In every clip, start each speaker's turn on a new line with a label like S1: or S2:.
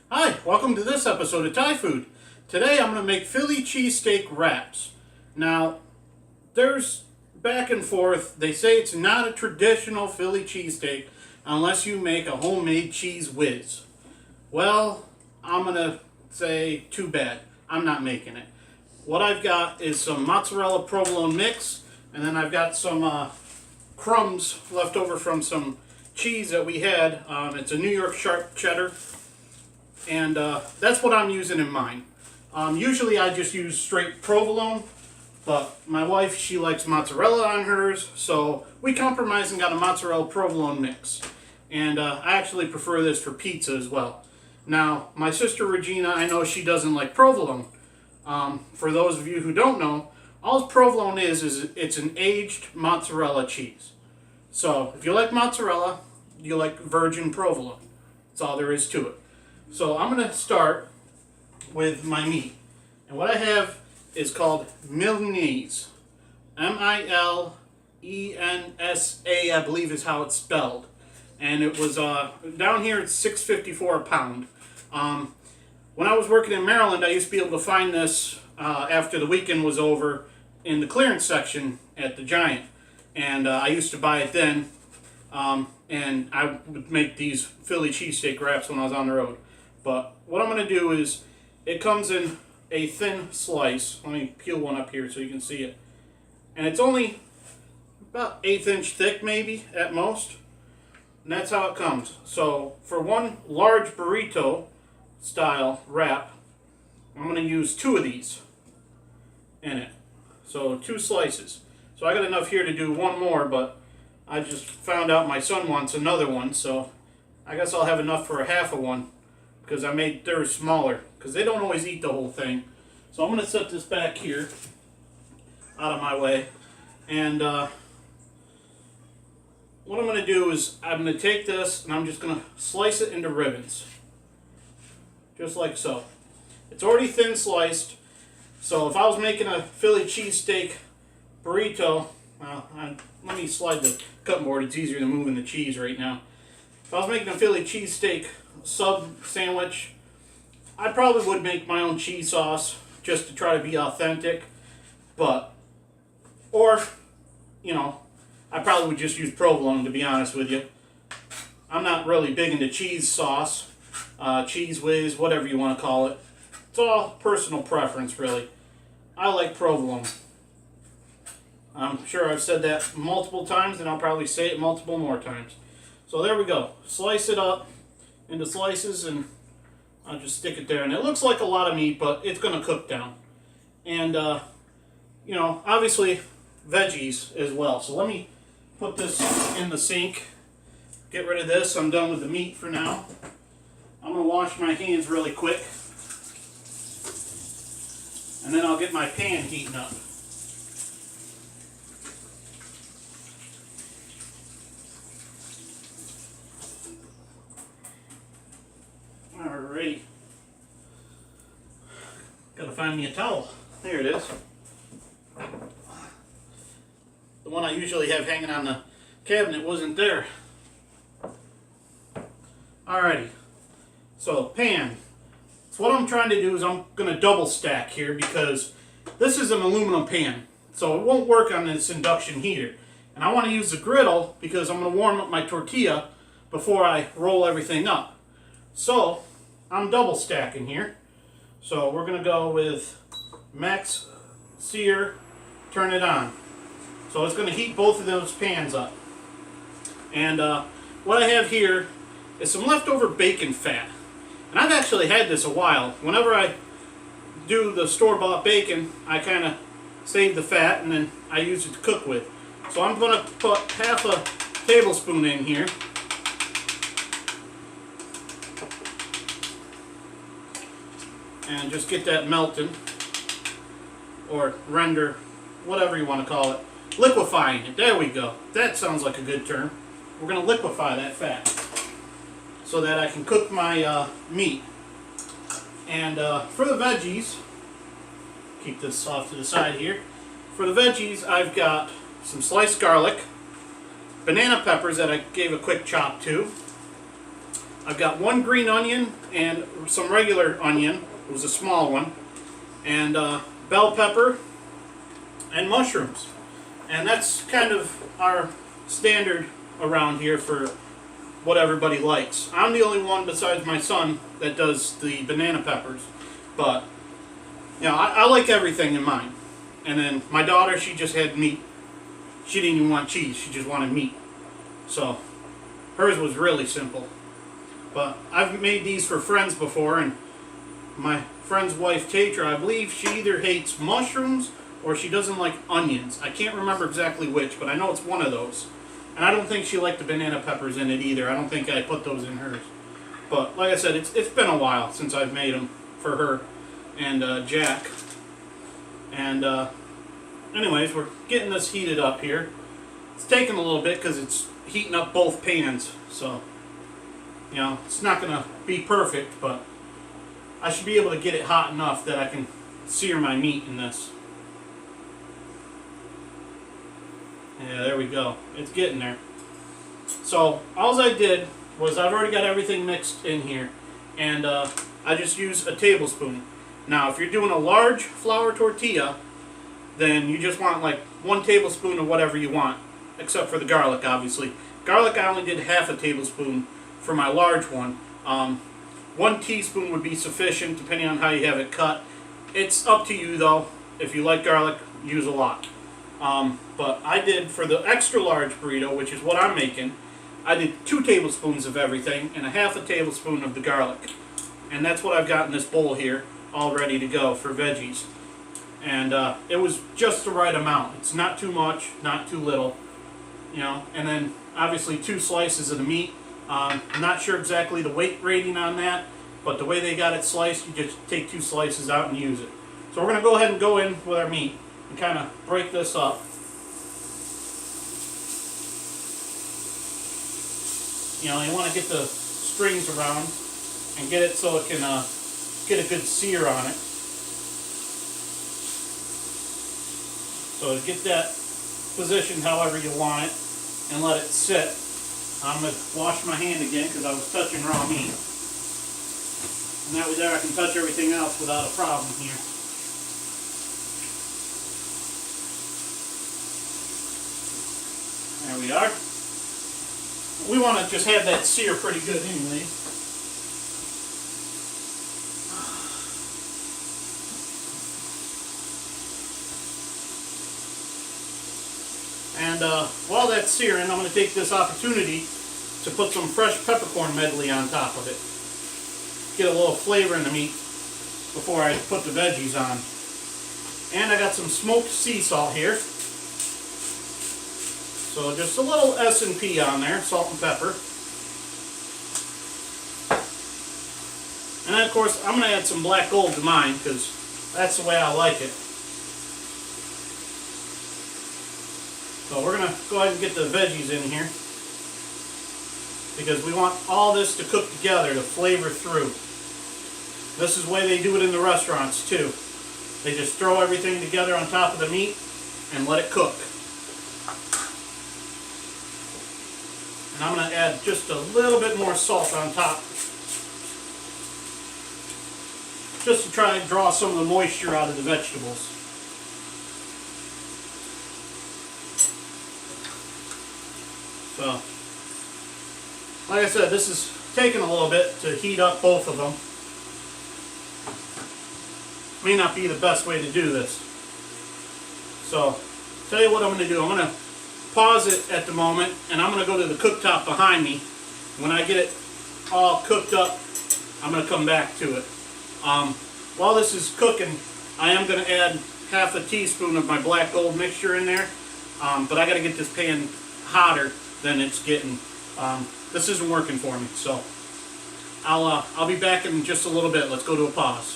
S1: Hi, welcome to this episode of Thai Food. Today I'm going to make Philly cheesesteak wraps. Now, there's back and forth. They say it's not a traditional Philly cheesesteak unless you make a homemade cheese whiz. Well, I'm going to say too bad. I'm not making it. What I've got is some mozzarella provolone mix, and then I've got some crumbs left over from some cheese that we had. It's a New York sharp cheddar. And that's what I'm using in mine. Usually I just use straight provolone, but my wife, she likes mozzarella on hers, so we compromised and got a mozzarella provolone mix. And I actually prefer this for pizza as well. Now, my sister Regina, I know she doesn't like provolone. For those of you who don't know, all provolone is it's an aged mozzarella cheese. So if you like mozzarella, you like virgin provolone. That's all there is to it. So I'm going to start with my meat. And what I have is called Milenase. Milensa, I believe is how it's spelled. And it was, down here it's $6.54 a pound. When I was working in Maryland, I used to be able to find this after the weekend was over in the clearance section at the Giant. And I used to buy it then. And I would make these Philly cheesesteak wraps when I was on the road. But what I'm going to do is, it comes in a thin slice. Let me peel one up here so you can see it. And it's only about 1/8 inch thick maybe, at most. And that's how it comes. So for one large burrito style wrap, I'm going to use 2 of these in it. So 2 slices. So I got enough here to do one more, but I just found out my son wants another one, so I guess I'll have enough for a half of one. Because I made theirs smaller, because they don't always eat the whole thing. So I'm going to set this back here, out of my way. And what I'm going to do is, I'm going to take this, and I'm just going to slice it into ribbons. Just like so. It's already thin sliced, so if I was making a Philly cheesesteak burrito, let me slide the cutting board, it's easier than moving the cheese right now. If I was making a Philly cheesesteak sub sandwich, I probably would make my own cheese sauce just to try to be authentic, or, you know, I probably would just use provolone, to be honest with you. I'm not really big into cheese sauce, cheese whiz, whatever you want to call it. It's all personal preference, really. I like provolone. I'm sure I've said that multiple times, and I'll probably say it multiple more times. So there we go. Slice it up into slices, and I'll just stick it there. And it looks like a lot of meat, but it's going to cook down. And, you know, obviously veggies as well. So let me put this in the sink. Get rid of this. I'm done with the meat for now. I'm going to wash my hands really quick. And then I'll get my pan heating up. Alrighty. Gotta find me a towel. There it is. The one I usually have hanging on the cabinet wasn't there. Alrighty. So, pan. So what I'm trying to do is I'm going to double stack here because this is an aluminum pan. So it won't work on this induction heater. And I want to use the griddle because I'm going to warm up my tortilla before I roll everything up. So, I'm double stacking here. So we're going to go with max sear, turn it on. So it's going to heat both of those pans up. And what I have here is some leftover bacon fat. And I've actually had this a while. Whenever I do the store-bought bacon, I kind of save the fat and then I use it to cook with. So I'm going to put half a tablespoon in here. And just get that melting, or render, whatever you want to call it. Liquefying it, there we go. That sounds like a good term. We're going to liquefy that fat so that I can cook my meat. And for the veggies, keep this off to the side here. For the veggies, I've got some sliced garlic, banana peppers that I gave a quick chop to. I've got one green onion and some regular onion. It was a small one. And bell pepper and mushrooms. And that's kind of our standard around here for what everybody likes. I'm the only one besides my son that does the banana peppers. But, you know, I like everything in mine. And then my daughter, she just had meat. She didn't even want cheese. She just wanted meat. So, hers was really simple. But I've made these for friends before, and my friend's wife, Tetra, I believe she either hates mushrooms or she doesn't like onions. I can't remember exactly which, but I know it's one of those. And I don't think she liked the banana peppers in it either. I don't think I put those in hers. But like I said, it's been a while since I've made them for her and Jack. And anyways, we're getting this heated up here. It's taking a little bit because it's heating up both pans. So, you know, it's not going to be perfect, but I should be able to get it hot enough that I can sear my meat in this. Yeah, there we go. It's getting there. So, all I did was I've already got everything mixed in here, and I just use a tablespoon. Now, if you're doing a large flour tortilla, then you just want like 1 tablespoon of whatever you want, except for the garlic, obviously. Garlic, I only did half a tablespoon for my large one. 1 teaspoon would be sufficient, depending on how you have it cut. It's up to you, though. If you like garlic, use a lot. But I did, for the extra large burrito, which is what I'm making, I did 2 tablespoons of everything and a half a tablespoon of the garlic. And that's what I've got in this bowl here, all ready to go for veggies. And it was just the right amount. It's not too much, not too little, you know. And then obviously 2 slices of the meat. I'm not sure exactly the weight rating on that, but the way they got it sliced, you just take 2 slices out and use it. So we're going to go ahead and go in with our meat and kind of break this up. You know, you want to get the strings around and get it so it can get a good sear on it. So get that positioned however you want it and let it sit. I'm going to wash my hand again because I was touching raw meat. And that way there I can touch everything else without a problem here. There we are. We want to just have that sear pretty good anyway. And while that's searing, I'm going to take this opportunity to put some fresh peppercorn medley on top of it. Get a little flavor in the meat before I put the veggies on. And I got some smoked sea salt here. So just a little S&P on there, salt and pepper. And then of course I'm going to add some black gold to mine because that's the way I like it. So we're going to go ahead and get the veggies in here because we want all this to cook together, to flavor through. This is the way they do it in the restaurants too. They just throw everything together on top of the meat and let it cook. And I'm going to add just a little bit more salt on top, just to try and draw some of the moisture out of the vegetables. So, like I said, this is taking a little bit to heat up both of them. May not be the best way to do this. So, tell you what I'm going to do. I'm going to pause it at the moment, and I'm going to go to the cooktop behind me. When I get it all cooked up, I'm going to come back to it. While this is cooking, I am going to add half a teaspoon of my black gold mixture in there, but I got to get this pan hotter than it's getting. This isn't working for me, so I'll be back in just a little bit. Let's go to a pause.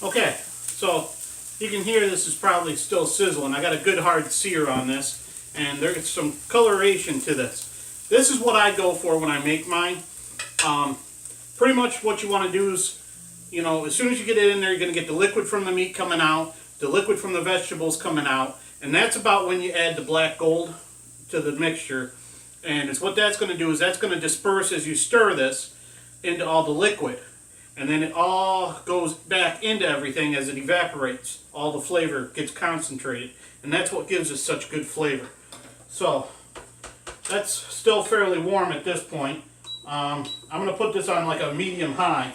S1: Okay, so you can hear this is probably still sizzling. I got a good hard sear on this, and there's some coloration to this. This is what I go for when I make mine. Pretty much what you want to do is, you know, as soon as you get it in there, you're going to get the liquid from the meat coming out, the liquid from the vegetables coming out, and that's about when you add the black gold to the mixture. And it's what that's going to do is that's going to disperse as you stir this into all the liquid. And then it all goes back into everything as it evaporates. All the flavor gets concentrated. And that's what gives us such good flavor. So, that's still fairly warm at this point. I'm going to put this on like a medium-high.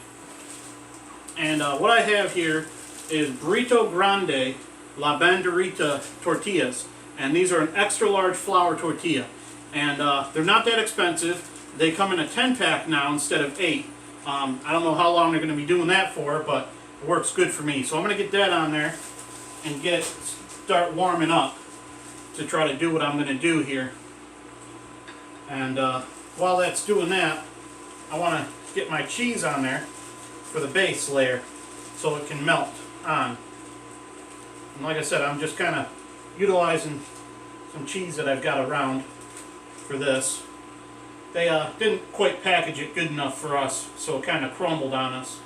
S1: And what I have here is Burrito Grande La Banderita tortillas. And these are an extra large flour tortilla. And they're not that expensive. They come in a 10-pack now instead of 8. I don't know how long they're going to be doing that for, but it works good for me. So I'm going to get that on there and start warming up to try to do what I'm going to do here. And while that's doing that, I want to get my cheese on there for the base layer so it can melt on. And like I said, I'm just kind of utilizing some cheese that I've got around for this. They didn't quite package it good enough for us, so it kind of crumbled on us.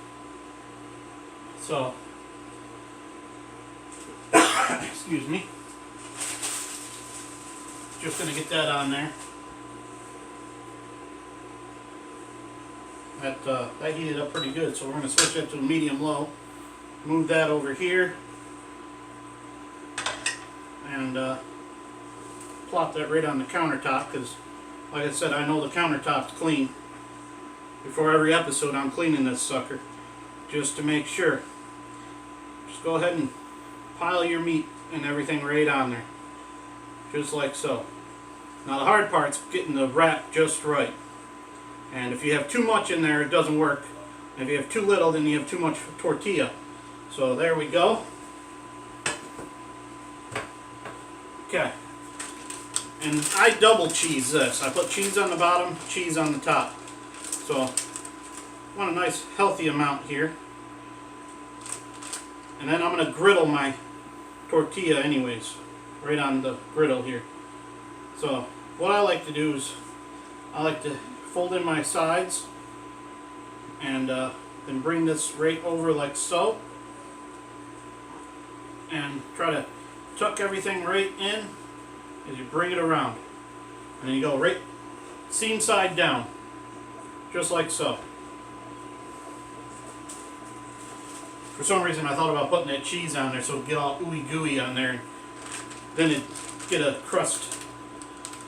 S1: So, excuse me. Just going to get that on there. That heated up pretty good, so we're going to switch that to medium-low. Move that over here. And plop that right on the countertop, because like I said, I know the countertop's clean. Before every episode I'm cleaning this sucker, just to make sure. Just go ahead and pile your meat and everything right on there, just like so. Now the hard part's getting the wrap just right. And if you have too much in there, it doesn't work. If you have too little, then you have too much tortilla. So there we go. Okay. And I double cheese this. I put cheese on the bottom, cheese on the top. So I want a nice healthy amount here. And then I'm going to griddle my tortilla anyways, right on the griddle here. So what I like to do is I like to fold in my sides and then bring this right over like so. And try to tuck everything right in as you bring it around. And then you go right seam side down, just like so. For some reason I thought about putting that cheese on there so it'd get all ooey gooey on there. Then it'd get a crust.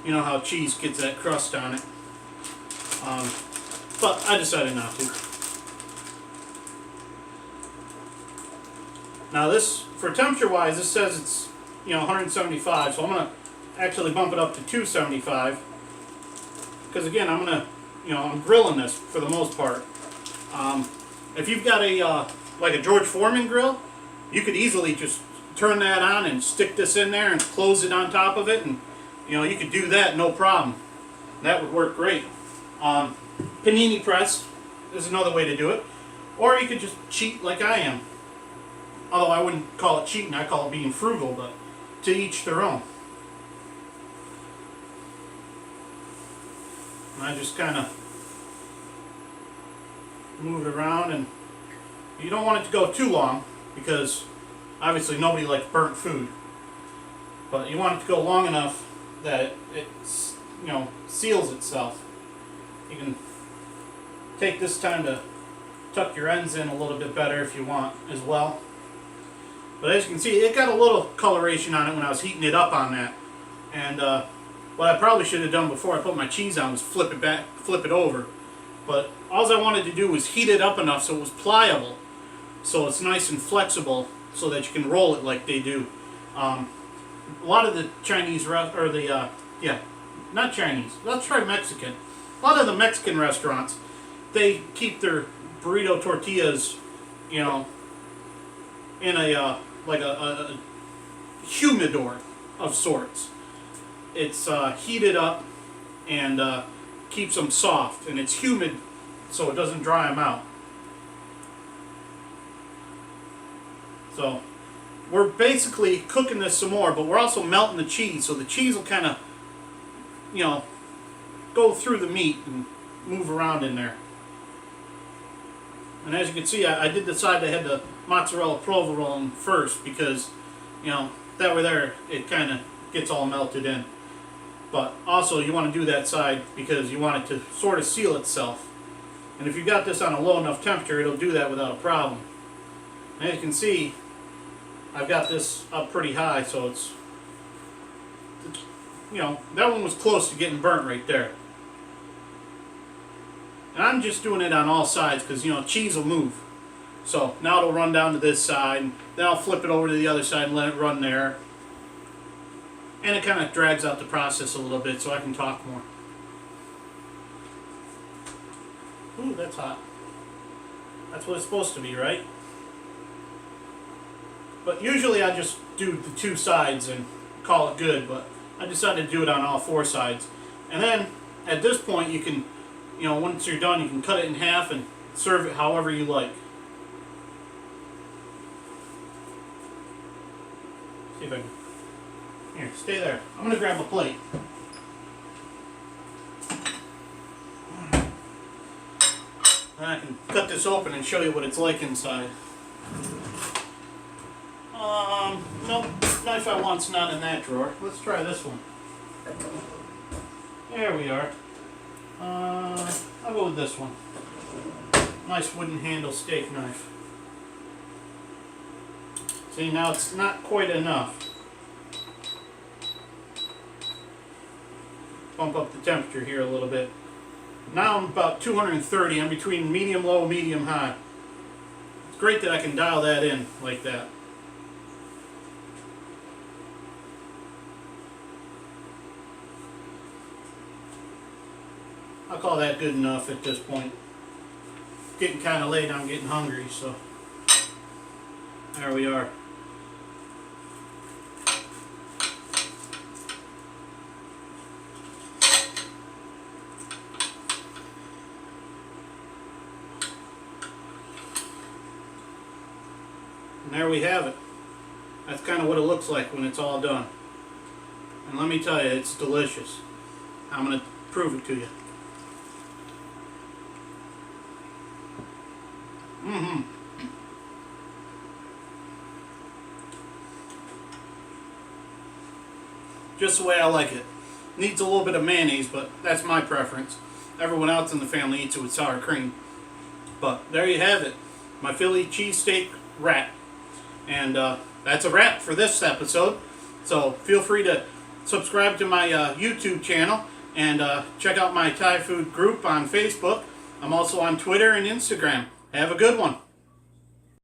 S1: You know how cheese gets that crust on it. But I decided not to. Now this, for temperature wise, this says it's 175, so I'm going to actually bump it up to 275. Because again, I'm going to, I'm grilling this for the most part. If you've got like a George Foreman grill, you could easily just turn that on and stick this in there and close it on top of it, and you could do that no problem. That would work great. Panini press is another way to do it, or you could just cheat like I am. Although I wouldn't call it cheating, I call it being frugal, but to each their own. And I just kind of move it around, and you don't want it to go too long because obviously nobody likes burnt food. But you want it to go long enough that it seals itself. You can take this time to tuck your ends in a little bit better if you want as well. But as you can see, it got a little coloration on it when I was heating it up on that. And what I probably should have done before I put my cheese on was flip it over. But all I wanted to do was heat it up enough so it was pliable, so it's nice and flexible, so that you can roll it like they do. A lot of the Chinese not Chinese. Let's try Mexican. A lot of the Mexican restaurants, they keep their burrito tortillas, in a like a humidor of sorts. It's heated up and keeps them soft, and it's humid so it doesn't dry them out. So we're basically cooking this some more, but we're also melting the cheese, so the cheese will kind of go through the meat and move around in there. And as you can see, I did decide I had the mozzarella provolone first because, that way there, it kind of gets all melted in. But also you want to do that side because you want it to sort of seal itself. And if you got this on a low enough temperature, it'll do that without a problem. As you can see, I've got this up pretty high, so it's, you know, that one was close to getting burnt right there. And I'm just doing it on all sides because, you know, cheese will move. So now it'll run down to this side, then I'll flip it over to the other side and let it run there. And it kind of drags out the process a little bit so I can talk more. Ooh, that's hot. That's what it's supposed to be, right? But usually I just do the two sides and call it good, but I decided to do it on all four sides. And then at this point you can, you know, once you're done, you can cut it in half and serve it however you like. See if I can. Here, stay there. I'm going to grab a plate. And I can cut this open and show you what it's like inside. Nope, knife I want's not in that drawer. Let's try this one. There we are. I'll go with this one. Nice wooden handle steak knife. See, now it's not quite enough. Bump up the temperature here a little bit. Now I'm about 230. I'm between medium low, medium high. It's great that I can dial that in like that. I'll call that good enough at this point. It's getting kind of late. I'm getting hungry, so there we are. And there we have it. That's kind of what it looks like when it's all done. And let me tell you, it's delicious. I'm going to prove it to you. Just the way I like it. Needs a little bit of mayonnaise, but that's my preference. Everyone else in the family eats it with sour cream. But there you have it. My Philly cheesesteak wrap. And that's a wrap for this episode. So feel free to subscribe to my YouTube channel and check out my Thai food group on Facebook. I'm also on Twitter and Instagram. Have a good one.